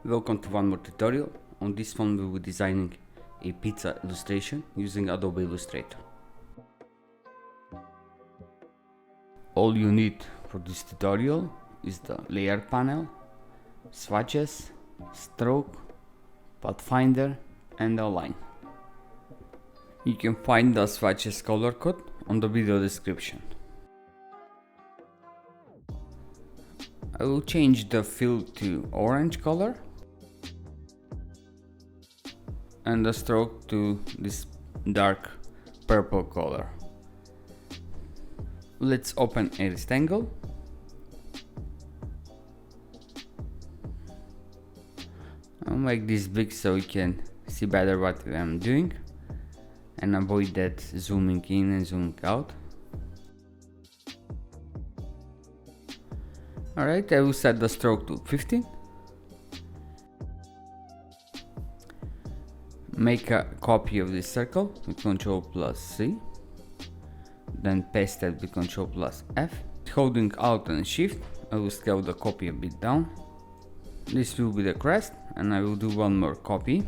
Welcome to one more tutorial. On this one we will be designing a pizza illustration using Adobe Illustrator. All you need for this tutorial is the layer panel, swatches, stroke, pathfinder and a line. You can find the swatches color code on the video description. I will change the fill to orange color and the stroke to this dark purple color. Let's open a rectangle. I'll make this big so you can see better what I'm doing and avoid that zooming in and zooming out. Alright, I will set the stroke to 15. Make a copy of this circle with Ctrl+C. Then paste it with Ctrl+F. Holding Alt and Shift, I will scale the copy a bit down. This will be the crest, and I will do one more copy.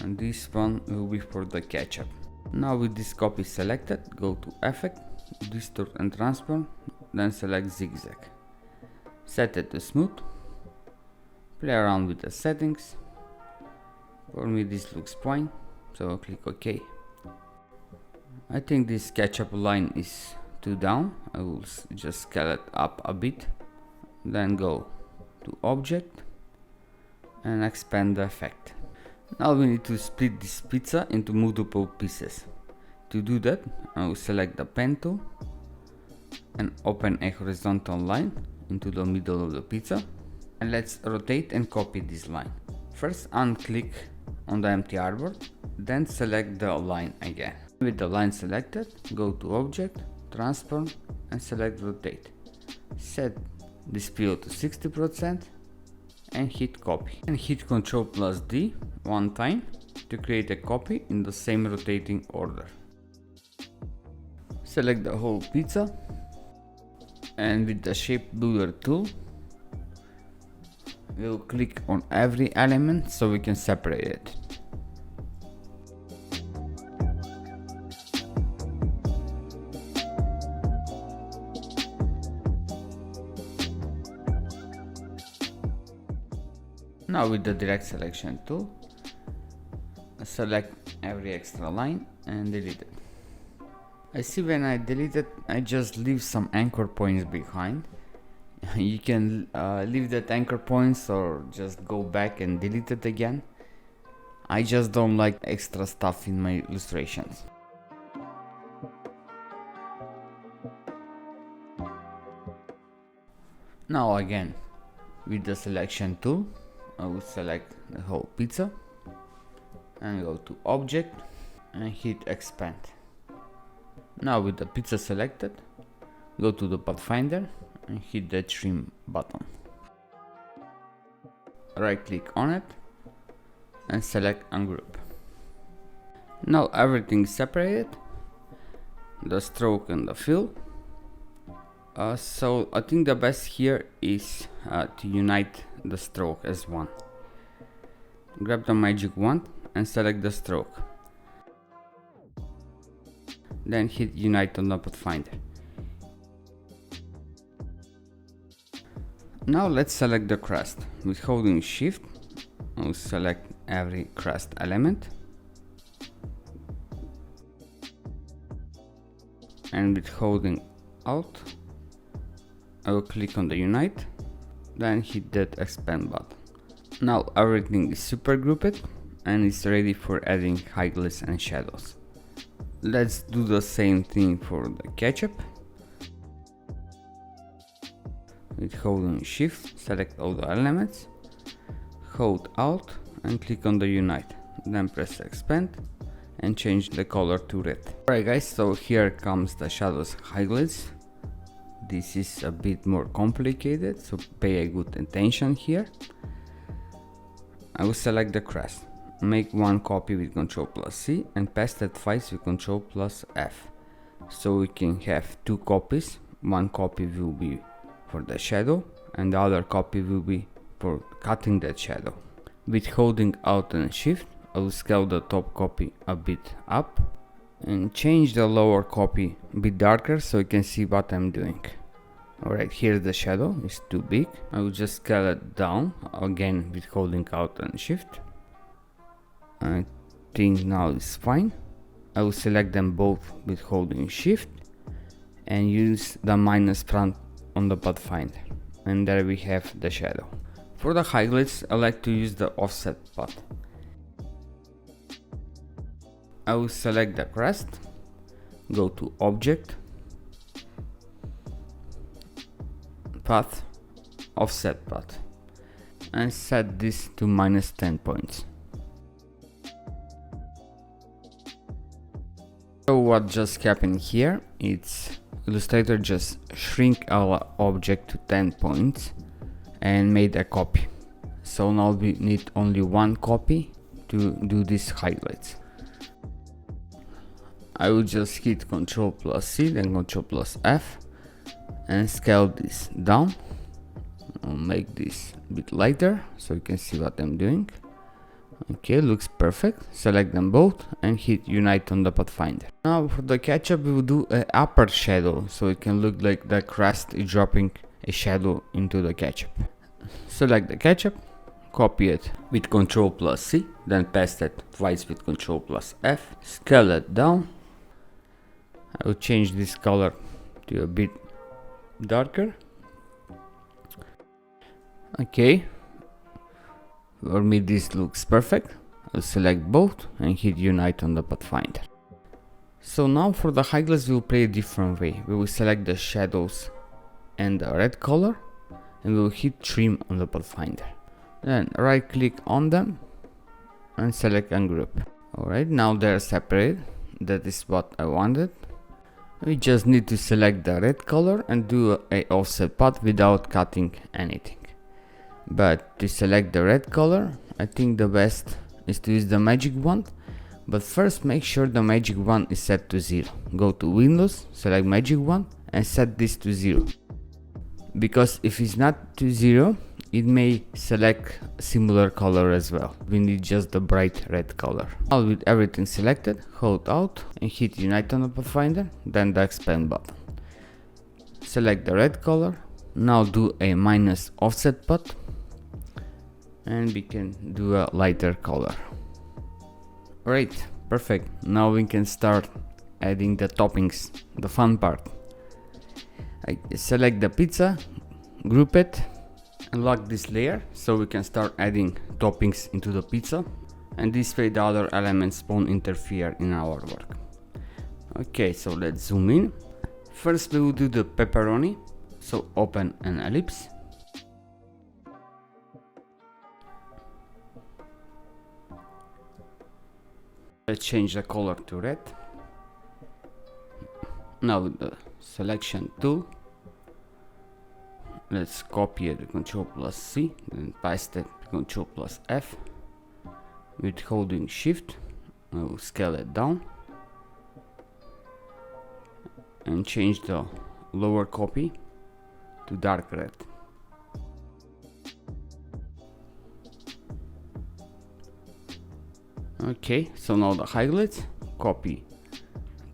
And this one will be for the ketchup. Now with this copy selected, go to Effect, Distort and Transform, then select Zigzag. Set it to smooth. Play around with the settings. For me this looks fine, so I'll click OK. I think this ketchup line is too down. I will just scale it up a bit. Then go to Object and expand the effect. Now we need to split this pizza into multiple pieces. To do that, I will select the pen tool and open a horizontal line into the middle of the pizza. And let's rotate and copy this line. First unclick on the empty artboard, then select the line again. With the line selected, go to Object, Transform and select Rotate. Set the speed to 60% and hit copy. And hit Ctrl+D one time to create a copy in the same rotating order. Select the whole pizza and with the shape builder tool we'll click on every element so we can separate it. Now with the direct selection tool, select every extra line and delete it. I see when I delete it, I just leave some anchor points behind. You can leave that anchor points or just go back and delete it again. I just don't like extra stuff in my illustrations. Now again, with the selection tool, I will select the whole pizza and go to Object and hit Expand. Now with the pizza selected, go to the Pathfinder and hit the Trim button. Right click on it and select Ungroup. Now everything is separated, the stroke and the fill. So I think the best here is to unite the stroke as one. Grab the magic wand and select the stroke. Then hit Unite on the Pathfinder. Now let's select the crest. With holding Shift, I'll select every crest element. And with holding Alt, I will click on the Unite, then hit that Expand button. Now everything is super grouped and is ready for adding highlights and shadows. Let's do the same thing for the ketchup. With holding Shift, select all the elements, hold Alt and click on the Unite, then press Expand and change the color to red. Alright guys, so here comes the shadows highlights. This is a bit more complicated, so pay a good attention here. I will select the crest, make one copy with Ctrl+C and paste it twice with Ctrl+F. So we can have two copies. One copy will be for the shadow and the other copy will be for cutting that shadow. With holding Alt and Shift, I will scale the top copy a bit up and change the lower copy a bit darker so you can see what I'm doing. Alright, here the shadow is too big. I will just scale it down again with holding Alt and Shift. I think now it's fine. I will select them both with holding Shift and use the minus front on the pathfinder, and there we have the shadow. For the highlights, I like to use the offset path. I will select the crest, go to Object, Path, Offset Path, and set this to -10 points. So what just happened here, it's Illustrator just shrink our object to 10 points and made a copy. So now we need only one copy to do these highlights. I will just hit Ctrl+C, then Ctrl+F and scale this down. I'll make this a bit lighter so you can see what I'm doing. Okay, looks perfect. Select them both and hit Unite on the pathfinder. Now for the ketchup we will do an upper shadow so it can look like the crest is dropping a shadow into the ketchup. Select the ketchup, copy it with Ctrl+C, then paste it twice with Ctrl+F, scale it down. I will change this color to a bit darker. Okay, for me this looks perfect. I'll select both and hit Unite on the pathfinder. So now for the highlights we will play a different way. We will select the shadows and the red color and we will hit Trim on the pathfinder. Then right click on them and select Ungroup. Alright, now they're separated. That is what I wanted. We just need to select the red color and do a offset path without cutting anything. But to select the red color, I think the best is to use the magic wand. But first make sure the magic wand is set to 0. Go to Windows, select magic wand and set this to 0. Because if it's not to 0, it may select a similar color as well. We need just the bright red color. Now with everything selected, hold Alt and hit Unite on the pathfinder, then the expand button. Select the red color. Now do a minus offset path and we can do a lighter color. Alright, perfect. Now we can start adding the toppings, the fun part. I select the pizza, group it, unlock this layer so we can start adding toppings into the pizza, and this way the other elements won't interfere in our work. Okay, so let's zoom in. First we will do the pepperoni, so open an ellipse. Let's change the color to red. Now with the selection tool, let's copy it, Ctrl+C, then paste it, Ctrl+F. With holding Shift, I will scale it down and change the lower copy to dark red. Okay, so now the highlights, copy,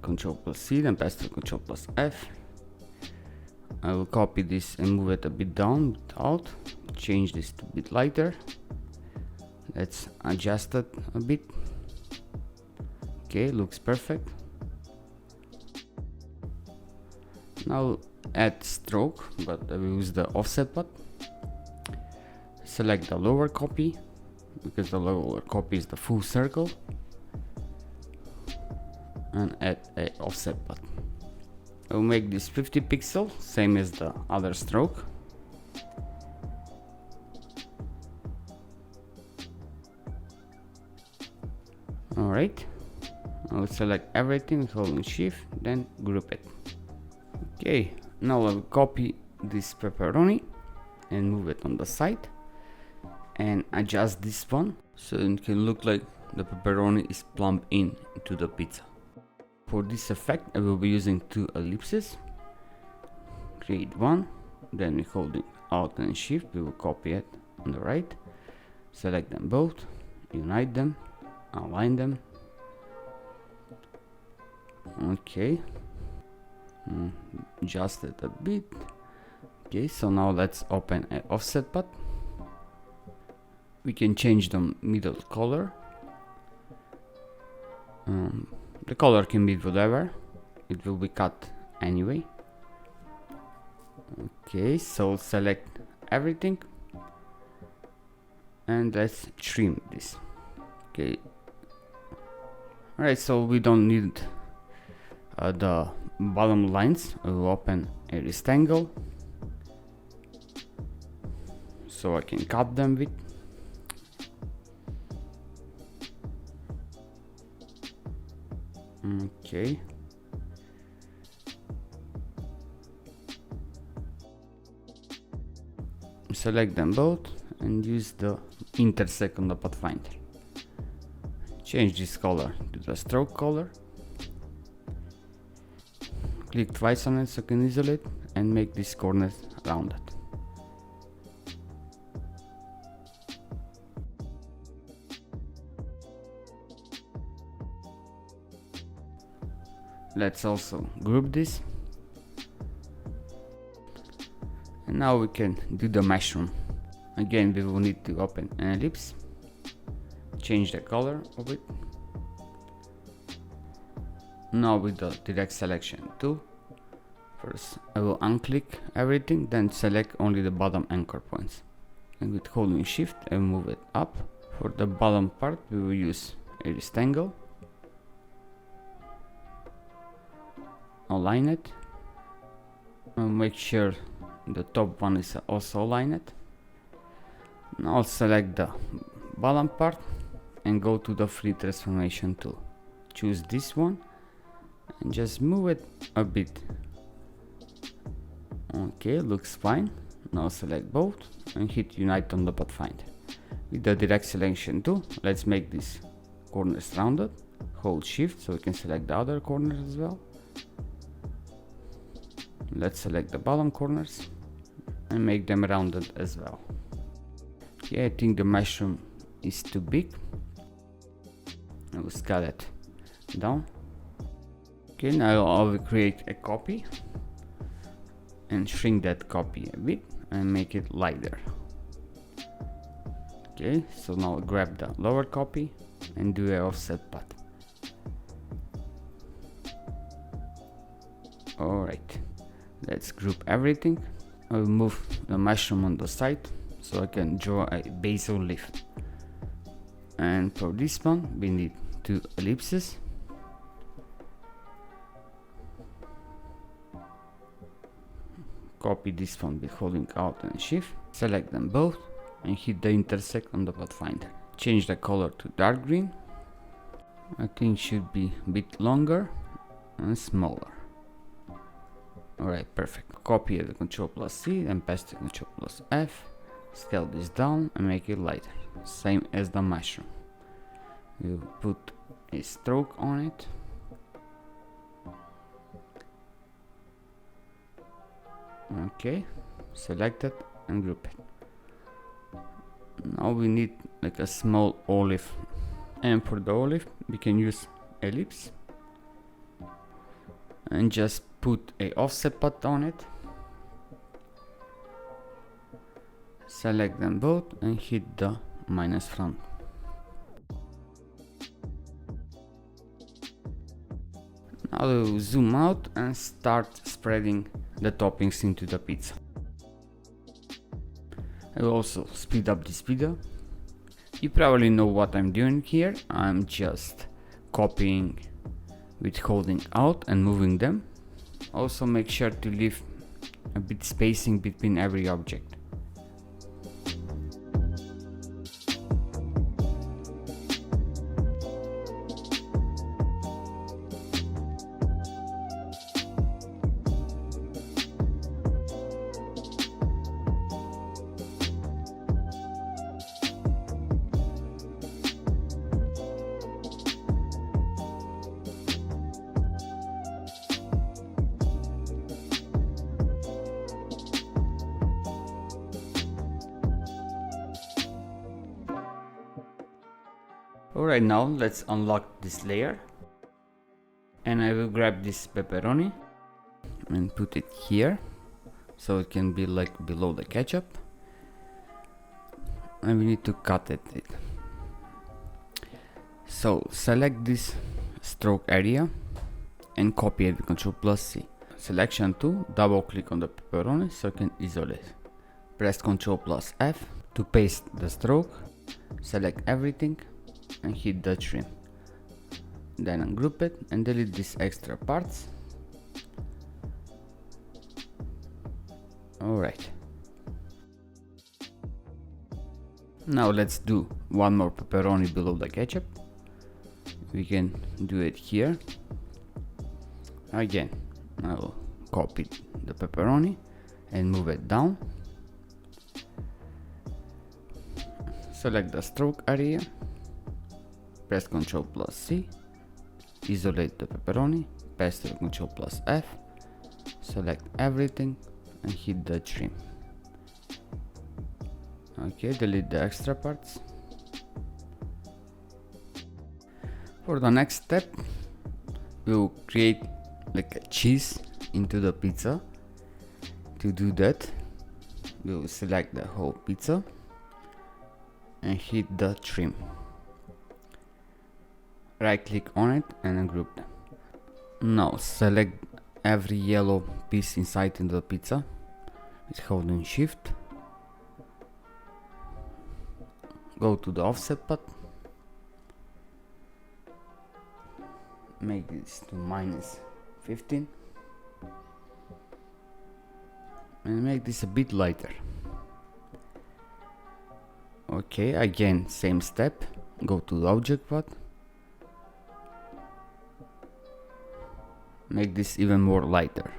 Ctrl+C, then paste to Ctrl+F. I will copy this and move it a bit down with Alt, change this to a bit lighter. Let's adjust it a bit. Okay, looks perfect. Now add stroke, but I will use the offset path. Select the lower copy, because the lower copy is the full circle, and add a offset path. I will make this 50 pixel, same as the other stroke. Alright, I will select everything, holding Shift, then group it. Okay, now I will copy this pepperoni and move it on the side and adjust this one so it can look like the pepperoni is plumped into the pizza. For this effect I will be using 2 ellipses. Create one, then holding Alt and Shift we will copy it on the right, select them both, unite them, align them. Okay, adjust it a bit. Okay, so now let's open an offset path. We can change the middle color. The color can be whatever, it will be cut anyway. Okay, so select everything and let's trim this. Okay, alright, so we don't need the bottom lines. I will open a rectangle so I can cut them with. Okay, select them both and use the intersect on the pathfinder. Change this color to the stroke color. Click twice on it so you can isolate and make these corners rounded. Let's also group this. And now we can do the mushroom. Again, we will need to open an ellipse, change the color of it. Now with the direct selection tool, first I will unclick everything, then select only the bottom anchor points. And with holding shift I move it up. For the bottom part we will use a rectangle. Align it. And make sure the top one is also aligned. Now select the bottom part and go to the free transformation tool. Choose this one and just move it a bit. Okay, looks fine. Now select both and hit unite on the pathfinder. With the direct selection tool, let's make these corners rounded. Hold shift so we can select the other corners as well. Let's select the bottom corners and make them rounded as well. Okay, I think the mushroom is too big. I will scale it down. Okay, now I will create a copy and shrink that copy a bit and make it lighter. Okay, so now grab the lower copy and do an offset path. Alright, let's group everything. I will move the mushroom on the side so I can draw a basil leaf. And for this one we need 2 ellipses. Copy this one with holding Alt and Shift. Select them both and hit the intersect on the pathfinder. Change the color to dark green. I think it should be a bit longer and smaller. Alright, perfect. Copy the Ctrl+C and paste the Ctrl+F. Scale this down and make it lighter. Same as the mushroom. We'll put a stroke on it. Okay, select it and group it. Now we need like a small olive, and for the olive we can use ellipse and just put a offset path on it. Select them both and hit the minus front. Now we'll zoom out and start spreading the toppings into the pizza. I will also speed up this video. You probably know what I'm doing here. I'm just copying with holding Alt and moving them. Also make sure to leave a bit spacing between every object. Alright, now let's unlock this layer, and I will grab this pepperoni and put it here so it can be like below the ketchup, and we need to cut it. So select this stroke area and copy it with Ctrl+C. Selection tool, double click on the pepperoni so you can isolate. Press Ctrl+F to paste the stroke. Select everything and hit the trim. Then ungroup it and delete these extra parts. Alright. Now let's do one more pepperoni below the ketchup. We can do it here. Again, I will copy the pepperoni and move it down. Select the stroke area, press Ctrl+C, isolate the pepperoni, paste it Ctrl+F, select everything and hit the trim. Okay, delete the extra parts. For the next step, we'll create like a cheese into the pizza. To do that, we'll select the whole pizza and hit the trim. Right click on it and ungroup them. Now select every yellow piece inside the pizza with holding shift. Go to the offset path. Make this to -15 and make this a bit lighter. Okay, again same step, go to the object path, make this even more lighter.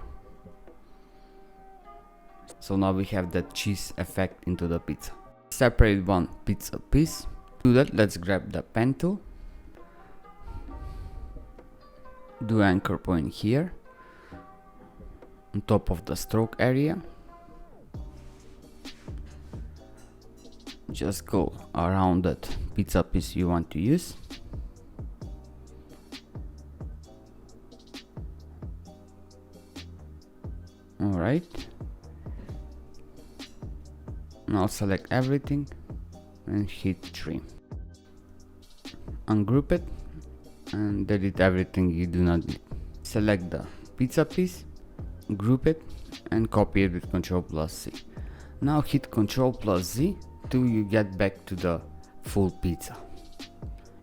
So now we have that cheese effect into the pizza. Separate one pizza piece. To do that, let's grab the pen tool, do anchor point here on top of the stroke area. Just go around that pizza piece you want to use. Alright. Now select everything and hit trim. Ungroup it and delete everything you do not need. Select the pizza piece, group it and copy it with Ctrl+C. Now hit Ctrl+Z till you get back to the full pizza.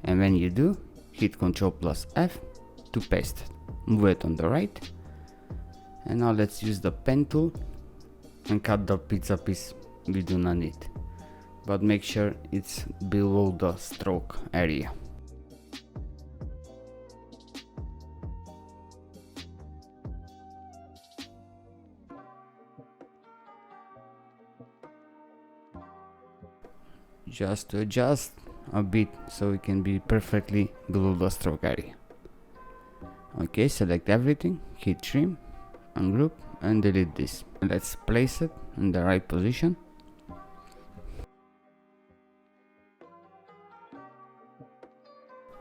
And when you do, hit Ctrl+F to paste it. Move it on the right. And now let's use the pen tool and cut the pizza piece we do not need. But make sure it's below the stroke area. Just to adjust a bit so it can be perfectly below the stroke area. Okay, select everything, hit trim, ungroup and delete this. Let's place it in the right position.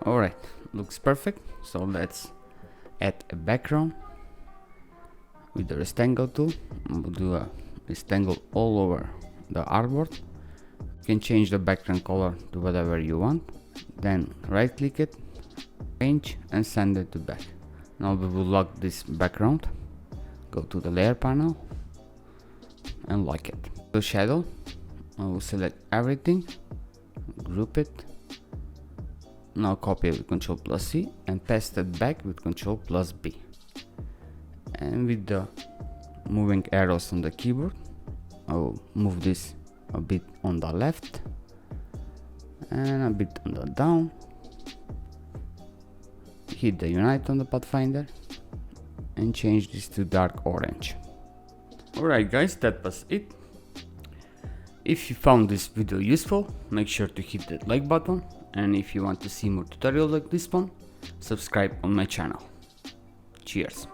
Alright, looks perfect. So let's add a background with the rectangle tool. We'll do a rectangle all over the artboard. You can change the background color to whatever you want. Then right click it, change and send it to back. Now we will lock this background. Go to the layer panel and lock it. The shadow, I will select everything, group it. Now copy it with Ctrl+C and paste it back with Ctrl+B. And with the moving arrows on the keyboard, I will move this a bit on the left and a bit on the down. Hit the Unite on the Pathfinder and change this to dark orange. Alright guys, that was it. If you found this video useful, make sure to hit that like button, and if you want to see more tutorials like this one, subscribe on my channel. Cheers!